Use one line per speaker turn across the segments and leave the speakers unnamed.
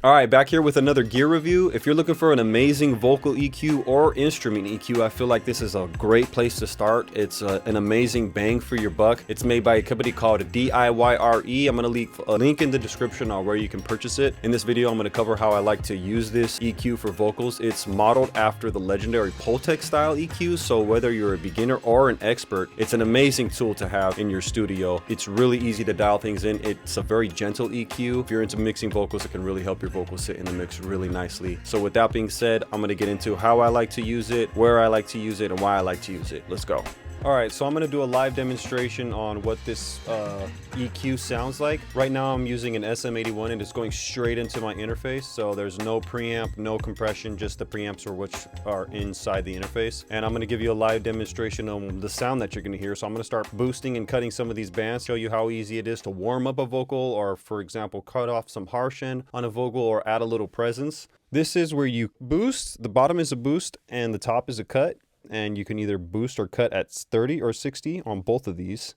All right, back here with another gear review. If you're looking for an amazing vocal EQ or instrument EQ, I feel like this is a great place to start. It's an amazing bang for your buck. It's made by a company called DIYRE. I'm gonna leave a link in the description on where you can purchase it. In this video, I'm gonna cover how I like to use this EQ for vocals. It's modeled after the legendary Pultec style EQ, so whether you're a beginner or an expert, it's an amazing tool to have in your studio. It's really easy to dial things in. It's a very gentle EQ. If you're into mixing vocals, it can really help your vocals sit in the mix really nicely. So with that being said, I'm going to get into how I like to use it, where I like to use it, and why I like to use it. Let's go. All right, so I'm going to do a live demonstration on what this EQ sounds like. Right now I'm using an SM81 and it's going straight into my interface. So there's no preamp, no compression, just the preamps which are inside the interface. And I'm going to give you a live demonstration on the sound that you're going to hear. So I'm going to start boosting and cutting some of these bands, show you how easy it is to warm up a vocal, or for example, cut off some harsh end on a vocal or add a little presence. This is where you boost. The bottom is a boost and the top is a cut. And you can either boost or cut at 30 or 60 on both of these.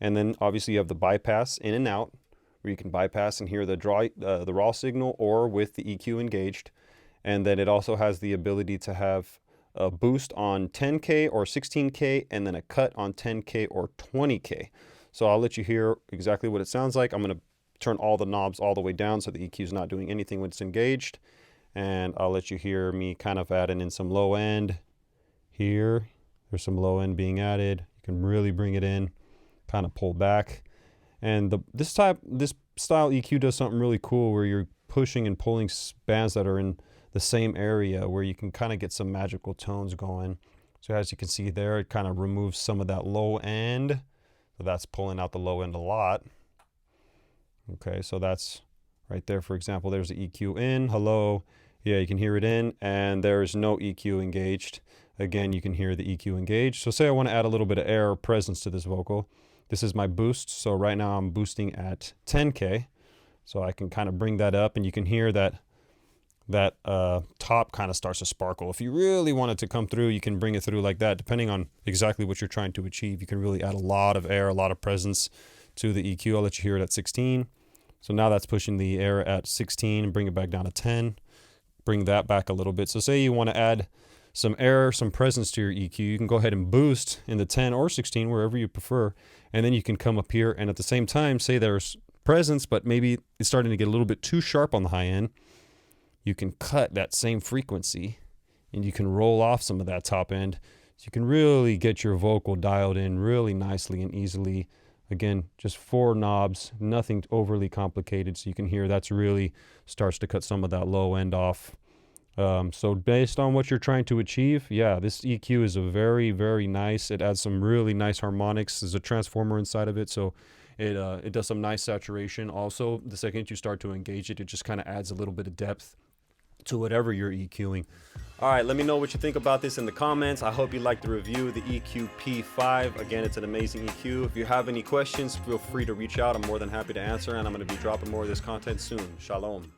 And then obviously you have the bypass in and out, where you can bypass and hear the raw signal or with the EQ engaged. And then it also has the ability to have a boost on 10K or 16K and then a cut on 10K or 20K. So I'll let you hear exactly what it sounds like. I'm going to turn all the knobs all the way down so the EQ is not doing anything when it's engaged. And I'll let you hear me kind of adding in some low end. Here, there's some low end being added. You can really bring it in, kind of pull back. And this style EQ does something really cool where you're pushing and pulling bands that are in the same area where you can kind of get some magical tones going. So as you can see there, it kind of removes some of that low end. So that's pulling out the low end a lot. Okay, so that's right there. For example, there's the EQ in, hello. Yeah, you can hear it in, and there's no EQ engaged. Again, you can hear the EQ engaged. So say I want to add a little bit of air or presence to this vocal. This is my boost. So right now I'm boosting at 10K. So I can kind of bring that up and you can hear that top kind of starts to sparkle. If you really want it to come through, you can bring it through like that. Depending on exactly what you're trying to achieve, you can really add a lot of air, a lot of presence to the EQ. I'll let you hear it at 16. So now that's pushing the air at 16 and bring it back down to 10. Bring that back a little bit. So say you want to add some air, some presence to your EQ, you can go ahead and boost in the 10 or 16, wherever you prefer. And then you can come up here and at the same time, say there's presence, but maybe it's starting to get a little bit too sharp on the high end. You can cut that same frequency and you can roll off some of that top end. So you can really get your vocal dialed in really nicely and easily. Again, just 4 knobs, nothing overly complicated. So you can hear that's really starts to cut some of that low end off. So based on what you're trying to achieve, yeah, this EQ is a very, very nice. It adds some really nice harmonics. There's a transformer inside of it, so it does some nice saturation. Also, the second you start to engage it, it just kind of adds a little bit of depth to whatever you're EQing. All right, let me know what you think about this in the comments. I hope you liked the review of the EQP5. Again, it's an amazing EQ. If you have any questions, feel free to reach out. I'm more than happy to answer, and I'm going to be dropping more of this content soon. Shalom.